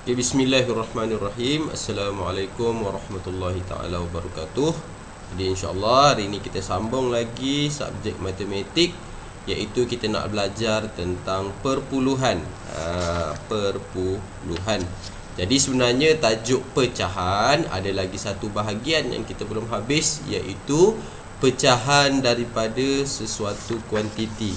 Okay, bismillahirrahmanirrahim. Assalamualaikum warahmatullahi taala wabarakatuh. Jadi insya-Allah hari ini kita sambung lagi subjek matematik, iaitu kita nak belajar tentang perpuluhan. Perpuluhan. Jadi sebenarnya tajuk pecahan ada lagi satu bahagian yang kita belum habis, iaitu pecahan daripada sesuatu kuantiti.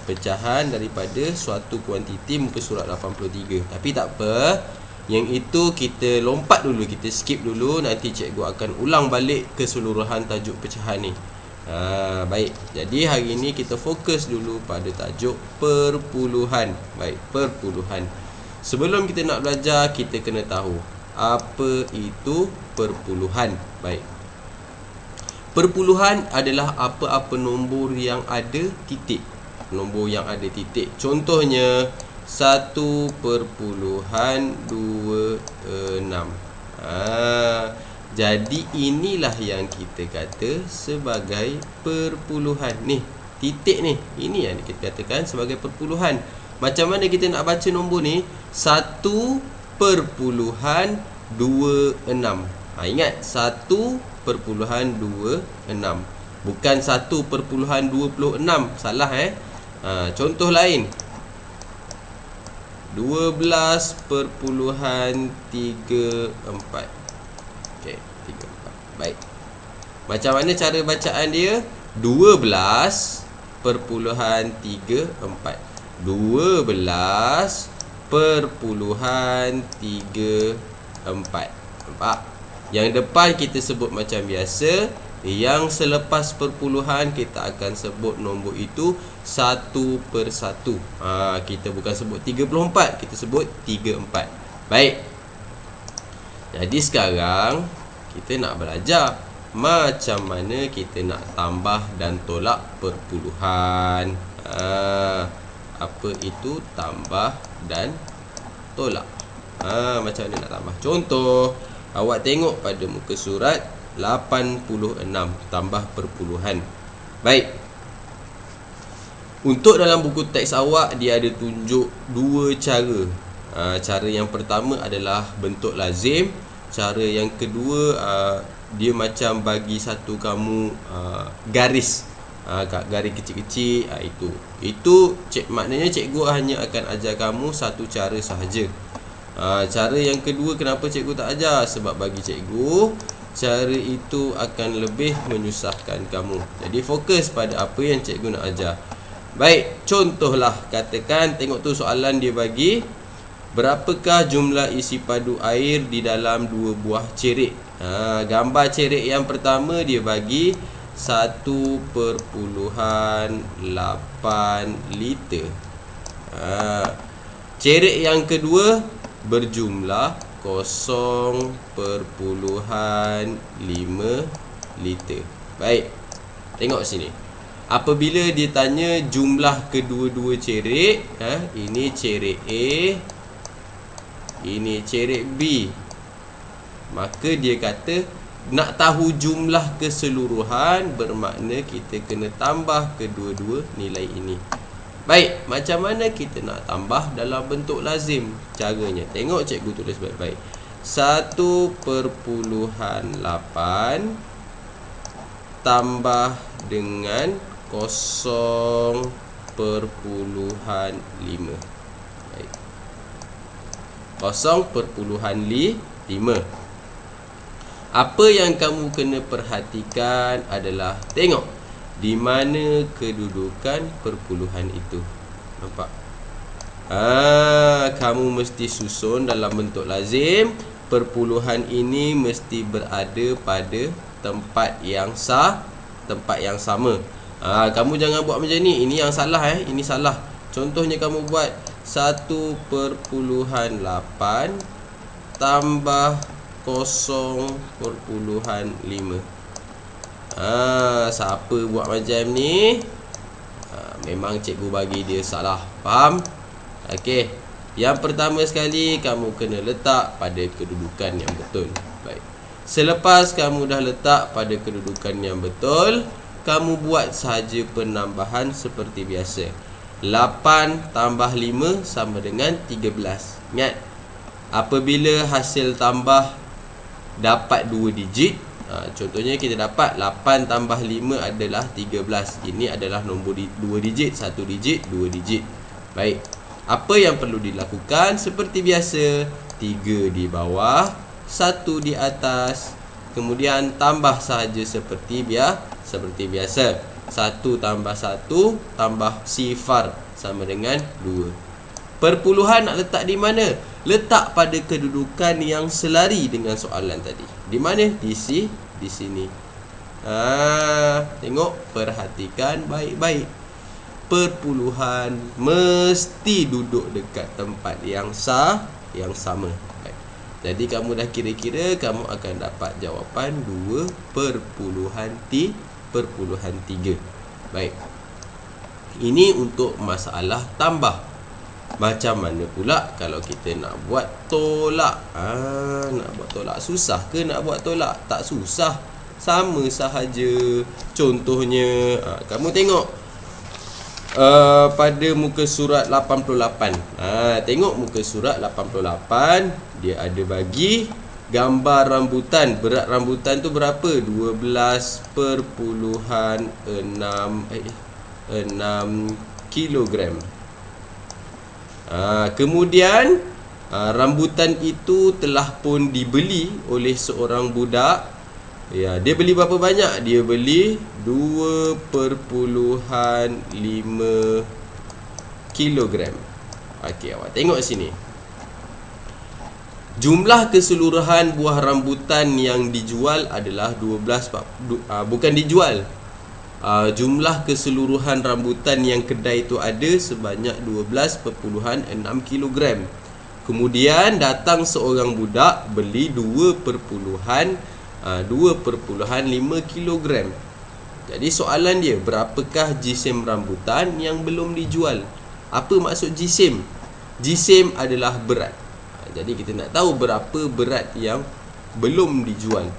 Pecahan daripada suatu kuantiti, muka surat 83. Tapi tak apa, yang itu kita lompat dulu, kita skip dulu. Nanti cikgu akan ulang balik keseluruhan tajuk pecahan ni. Baik, jadi hari ini kita fokus dulu pada tajuk perpuluhan. Baik, perpuluhan. Sebelum kita nak belajar, kita kena tahu apa itu perpuluhan. Baik, perpuluhan adalah apa-apa nombor yang ada titik. Nombor yang ada titik. Contohnya 1.26. Jadi inilah yang kita kata sebagai perpuluhan. Ni, titik ni. Ini yang kita katakan sebagai perpuluhan. Macam mana kita nak baca nombor ni? 1.26. Ingat 1.26. Bukan 1.26. Salah contoh lain, 12.34. Okey, 34. Baik. Macam mana cara bacaan dia? 12.34. 12.34. Nampak? Yang depan kita sebut macam biasa, yang selepas perpuluhan kita akan sebut nombor itu satu persatu. Kita bukan sebut 34, kita sebut 34. Baik. Jadi sekarang kita nak belajar macam mana kita nak tambah dan tolak perpuluhan. Apa itu tambah dan tolak? Macam mana nak tambah? Contoh, awak tengok pada muka surat 86 tambah perpuluhan. Baik. Untuk dalam buku teks awak, dia ada tunjuk dua cara. Cara yang pertama adalah bentuk lazim. Cara yang kedua, dia macam bagi satu kamu garis. Garis kecil-kecil. Itu maknanya cikgu hanya akan ajar kamu satu cara sahaja. Cara yang kedua, kenapa cikgu tak ajar? Sebab bagi cikgu, cara itu akan lebih menyusahkan kamu. Jadi fokus pada apa yang cikgu nak ajar. Baik, contohlah, katakan, tengok tu soalan dia bagi, berapakah jumlah isi padu air di dalam dua buah cerik? Gambar cerik yang pertama dia bagi 1.8 liter. Cerik yang kedua berjumlah 0.5 liter. Baik, tengok sini. Apabila dia tanya jumlah kedua-dua cerik, ini cerik A, ini cerik B, maka dia kata nak tahu jumlah keseluruhan, bermakna kita kena tambah kedua-dua nilai ini. Baik, macam mana kita nak tambah dalam bentuk lazim? Caranya, tengok cikgu tulis baik-baik. 1.8 tambah dengan 0.5. Baik, 0.5. Apa yang kamu kena perhatikan adalah, tengok di mana kedudukan perpuluhan itu. Nampak? Kamu mesti susun dalam bentuk lazim. Perpuluhan ini mesti berada pada tempat yang tempat yang sama. Kamu jangan buat macam ni. Ini yang salah ini salah. Contohnya kamu buat 1.8 tambah 0.5. Siapa buat macam ni? Memang cikgu bagi dia salah. Faham? Okey. Yang pertama sekali, kamu kena letak pada kedudukan yang betul. Baik. Selepas kamu dah letak pada kedudukan yang betul, kamu buat sahaja penambahan seperti biasa. 8 tambah 5 sama dengan 13. Ingat, apabila hasil tambah dapat 2 digit, contohnya kita dapat 8 tambah 5 adalah 13. Ini adalah nombor 2 digit, 1 digit, 2 digit. Baik, apa yang perlu dilakukan? Seperti biasa, 3 di bawah, 1 di atas, kemudian tambah sahaja seperti biasa. 1 tambah 1 tambah sifar sama dengan 2. Perpuluhan nak letak di mana? Letak pada kedudukan yang selari dengan soalan tadi. Di mana? Di sini. Tengok, perhatikan baik-baik. Perpuluhan mesti duduk dekat tempat yang sama. Baik. Jadi kamu dah kira-kira, kamu akan dapat jawapan 2.3. Baik. Ini untuk masalah tambah. Macam mana pula kalau kita nak buat tolak? Nak buat tolak susah ke nak buat tolak? Tak susah. Sama sahaja. Contohnya, kamu tengok pada muka surat 88. Tengok muka surat 88, dia ada bagi gambar rambutan. Berat rambutan tu berapa? 12.6 kilogram. Kemudian rambutan itu telah pun dibeli oleh seorang budak. Ya, dia beli berapa banyak? Dia beli 2.5 kilogram. Okey, awak tengok sini. Jumlah keseluruhan buah rambutan yang dijual adalah 12. Bukan dijual. Jumlah keseluruhan rambutan yang kedai itu ada sebanyak 12.6 kilogram. Kemudian datang seorang budak beli 2.5 kilogram. Jadi soalan dia, berapakah jisim rambutan yang belum dijual? Apa maksud jisim? Jisim adalah berat. Jadi kita nak tahu berapa berat yang belum dijual.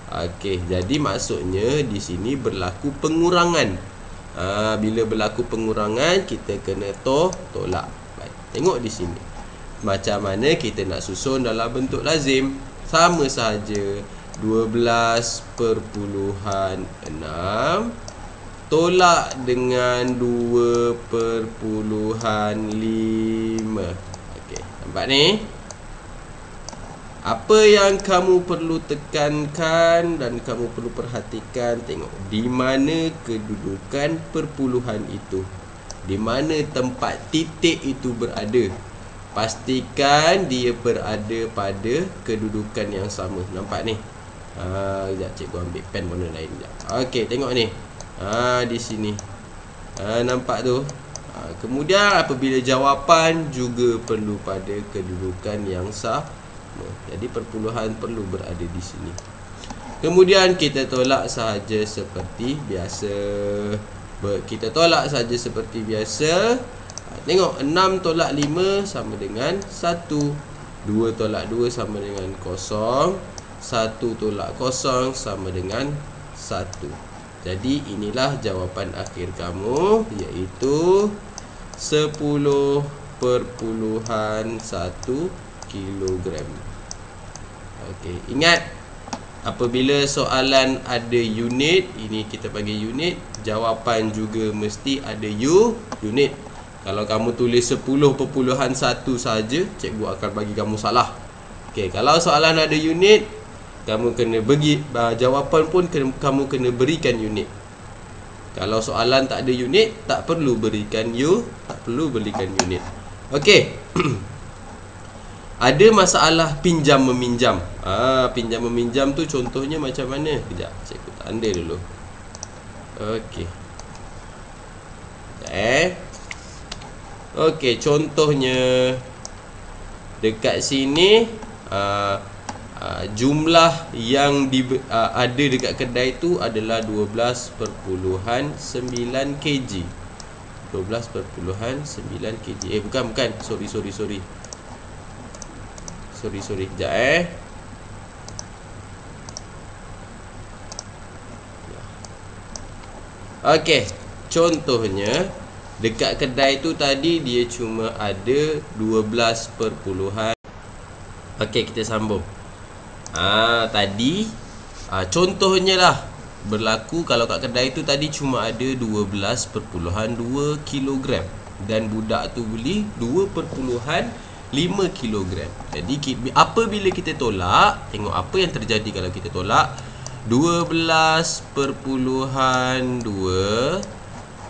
Okey, jadi maksudnya di sini berlaku pengurangan. Bila berlaku pengurangan, kita kena tolak. Baik, tengok di sini. Macam mana kita nak susun dalam bentuk lazim? Sama sahaja. 12.6 tolak dengan 2.5. Okey, nampak ni? Apa yang kamu perlu tekankan dan kamu perlu perhatikan, tengok di mana kedudukan perpuluhan itu, di mana tempat titik itu berada. Pastikan dia berada pada kedudukan yang sama. Nampak ni? Sekejap, cikgu ambil pen warna lain sekejap. Okey, tengok ni. Di sini. Nampak tu? Kemudian apabila jawapan juga perlu pada kedudukan yang sama. Jadi perpuluhan perlu berada di sini. Kemudian kita tolak sahaja seperti biasa. Kita tolak sahaja seperti biasa. Tengok, 6 tolak 5 sama dengan 1. 2 tolak 2 sama dengan 0. 1 tolak 0 sama dengan 1. Jadi inilah jawapan akhir kamu, iaitu 10.1 kilogram. Okey, ingat apabila soalan ada unit, ini kita panggil unit, jawapan juga mesti ada unit. Kalau kamu tulis 10.1 saja, cikgu akan bagi kamu salah. Okey, kalau soalan ada unit, kamu kena bagi jawapan pun kamu kena berikan unit. Kalau soalan tak ada unit, tak perlu berikan unit. Okey. Ada masalah pinjam meminjam. Pinjam meminjam tu contohnya macam mana? Kejap, cikgu tanda dulu. Okey. Okey, contohnya dekat sini jumlah yang ada dekat kedai tu adalah 12.9 kg. 12.9 kg. Bukan. Sorry. Sekejap Okey, contohnya dekat kedai tu tadi dia cuma ada 12.9 Okey, kita sambung. Tadi contohnya lah berlaku kalau kat kedai tu tadi cuma ada 12.2 kilogram dan budak tu beli 2.5 kilogram. Jadi apabila kita tolak, tengok apa yang terjadi kalau kita tolak. 12.2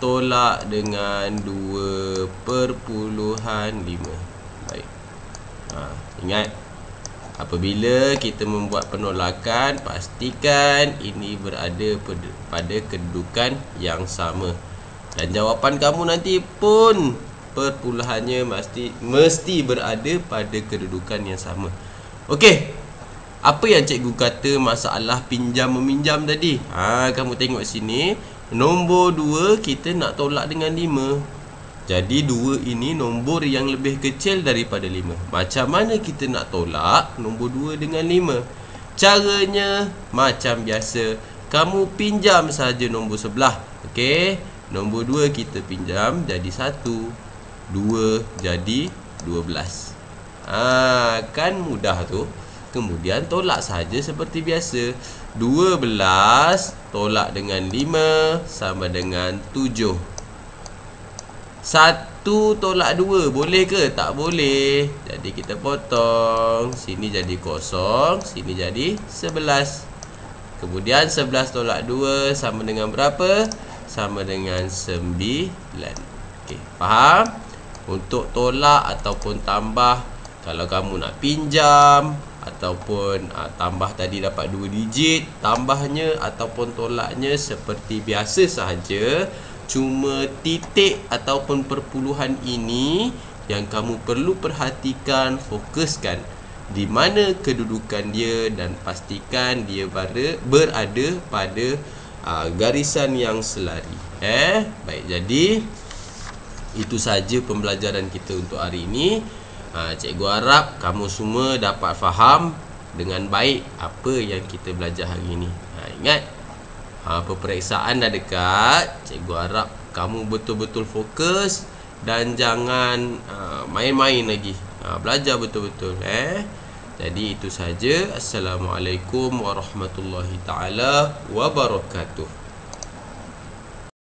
tolak dengan 2.5. Baik. Ingat, apabila kita membuat penolakan, pastikan ini berada pada kedudukan yang sama. Dan jawapan kamu nanti pun perpuluhannya mesti berada pada kedudukan yang sama. Okey. Apa yang cikgu kata masalah pinjam meminjam tadi? Kamu tengok sini, nombor 2 kita nak tolak dengan 5. Jadi 2 ini nombor yang lebih kecil daripada 5. Macam mana kita nak tolak nombor 2 dengan 5? Caranya macam biasa, kamu pinjam saja nombor sebelah. Okey, nombor 2 kita pinjam jadi 1, 2 jadi 12. Kan mudah tu. Kemudian tolak saja seperti biasa. 12 tolak dengan 5 sama dengan 7. 1 tolak 2 boleh ke? Tak boleh. Jadi kita potong. Sini jadi kosong, sini jadi 11. Kemudian 11 tolak 2 sama dengan berapa? Sama dengan 9. Okey, faham? Untuk tolak ataupun tambah, kalau kamu nak pinjam ataupun tambah tadi dapat 2 digit, tambahnya ataupun tolaknya seperti biasa sahaja. Cuma titik ataupun perpuluhan ini yang kamu perlu perhatikan, fokuskan di mana kedudukan dia dan pastikan dia berada pada garisan yang selari. Baik, jadi itu saja pembelajaran kita untuk hari ini. Cikgu harap kamu semua dapat faham dengan baik apa yang kita belajar hari ini. Ingat, peperiksaan dah dekat. Cikgu harap kamu betul-betul fokus dan jangan main-main lagi. Belajar betul-betul. Jadi itu saja. Assalamualaikum warahmatullahi taala wabarakatuh.